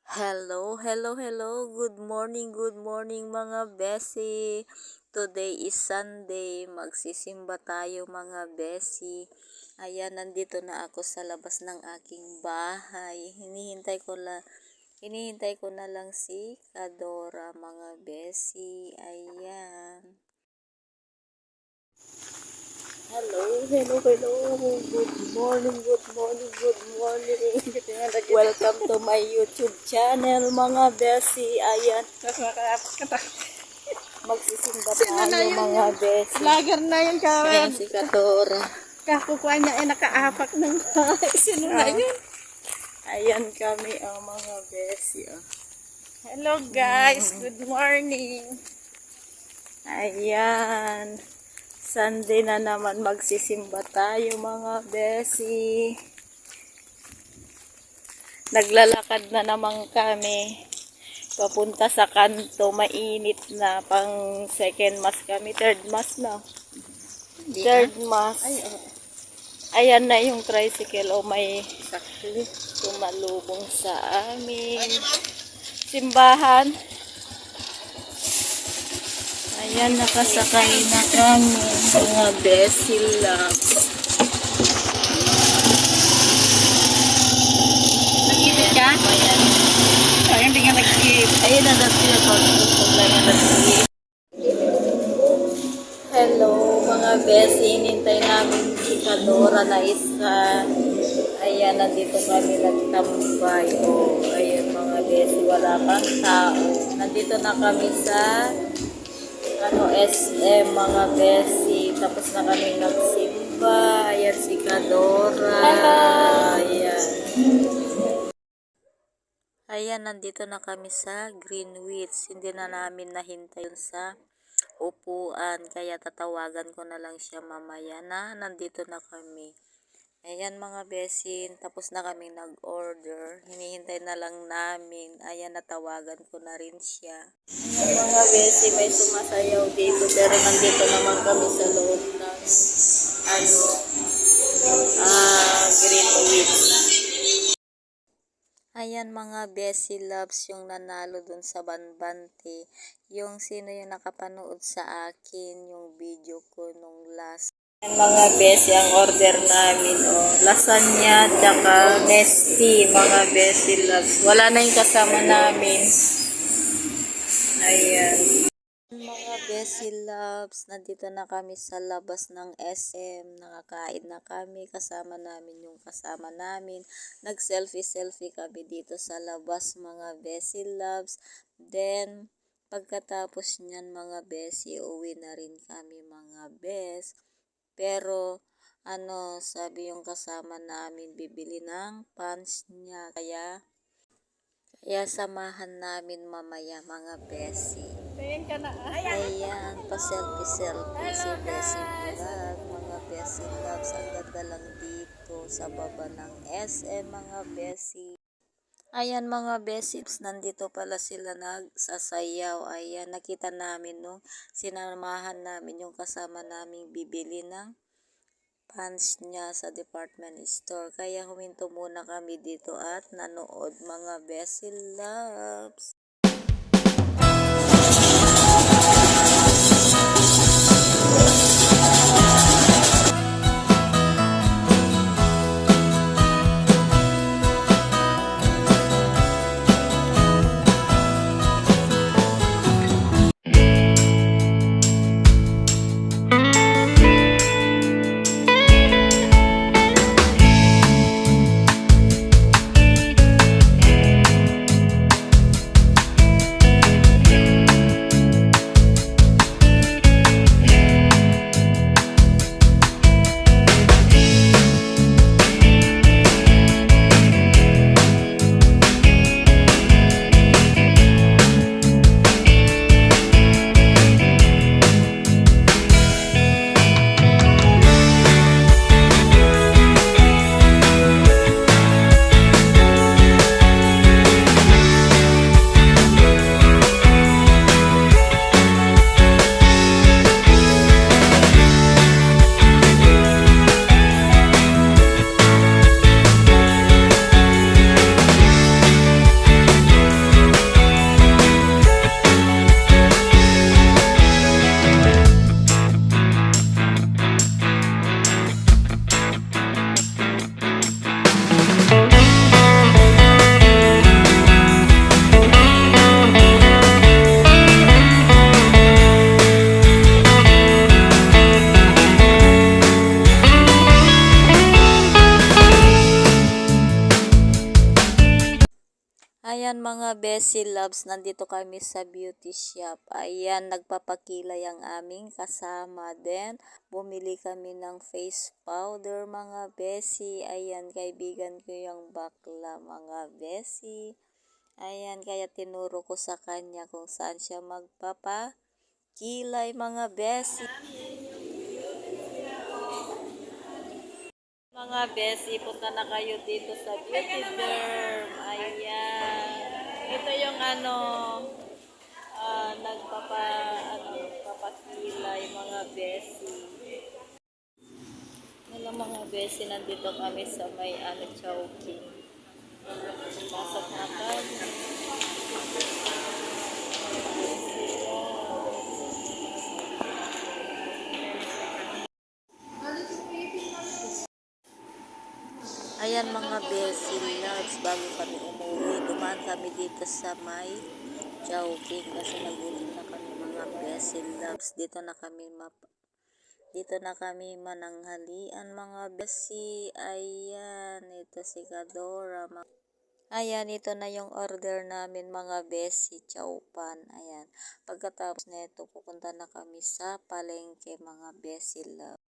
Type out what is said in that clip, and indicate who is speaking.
Speaker 1: Hello, hello, hello. Good morning mga besi. Today is Sunday. Magsisimba tayo mga besi. Ayan, nandito na ako sa labas ng aking bahay. Hinihintay ko na lang si Kadora mga besi. Ayan. Hello. Good morning. Welcome to my YouTube channel, mga besi. Ayan. Magsisimba tayo, mga besi.
Speaker 2: Vlogger na yun ka.
Speaker 1: Ayan si Kadora.
Speaker 2: Kakukuha niya ay nakaapak ng bahay. Sino na yun?
Speaker 1: Ayan kami, mga besi.
Speaker 2: Hello guys, good morning.
Speaker 1: Ayan. Sunday na naman, magsisimba tayo, mga besi. Naglalakad na naman kami. Papunta sa kanto, mainit na. Pang second mass kami, third mass na. Third mass. Ayan na yung tricycle. May tumalubong sa amin. Simbahan. Ayan, nakasakay na kami. Mga besi lang.
Speaker 2: Nag-ibig ka?
Speaker 1: Ayan.
Speaker 2: Ay, hindi nga nag-ibig.
Speaker 1: Ayun na sila pag Hello mga besi, hinintay namin si Kadora na isa. Ayan, nandito kami nagtambay. Ayan mga besi, wala pang tao. Nandito na kami sa SM mga besi. Tapos na kami nagsimba. Ayan si Kadora. Ayan. Ayan, nandito na kami sa Greenwich. Hindi na namin nahintay yun sa upuan. Kaya tatawagan ko na lang siya mamaya na nandito na kami. Ayan mga besin, tapos na kami nag-order. Hinihintay na lang namin. Ayan, natawagan ko na rin siya. Ayan mga besin, may sumasayaw dito. Pero nandito naman kami sa loob ng Greenwich. Ayan mga besi loves, yung nanalo dun sa Banbante. Yung sino yung nakapanood sa akin, yung video ko nung last. Ayan mga besi, ang order namin, lasagna, tsaka nesty, mga besi loves. Wala na yung kasama namin. Ayan. Mga besi loves, nandito na kami sa labas ng SM. Nakakain na kami, kasama namin yung kasama namin. Nag-selfie kami dito sa labas, mga besi loves. Then, pagkatapos niyan mga besi, uwi na rin kami mga bes. Pero, sabi yung kasama namin, bibili ng pants niya. Kaya samahan namin mamaya mga besi.
Speaker 2: Tingin ka na.
Speaker 1: Ayan, pa-selfie si Besi Vlog, mga besi loves. Ang ganda lang dito sa baba ng SM, mga besi. Ayan mga besips, nandito pala sila nagsasayaw. Ayan, nakita namin nung sinamahan namin yung kasama naming bibili ng pants niya sa department store. Kaya huminto muna kami dito at nanood, mga besi loves. Ayan mga Bessie Loves, nandito kami sa beauty shop. Ayan, nagpapakilay ang aming kasama. Then, bumili kami ng face powder mga Bessie. Ayan, kaibigan ko yung bakla mga Bessie. Ayan, kaya tinuro ko sa kanya kung saan siya magpapakilay mga Bessie. Mga Bessie, punta na kayo dito sa Beauty Derm. Ayan. Ito yung nagpapakilay mga Bessie. Wala mga Bessie, nandito kami sa may Chowking. Pasok na kami. Ayan mga Bessie Loves, bago kami umuwi, dumaan kami dito sa may Chowking kasi nagutom na kami mga Bessie Loves. Dito na kami mananghalian mga Bessie. Ayan, ito si Kadora. Ayan, ito na yung order namin mga Bessie, chowpan. Ayan, pagkatapos nito pupunta na kami sa palengke mga Bessie Loves.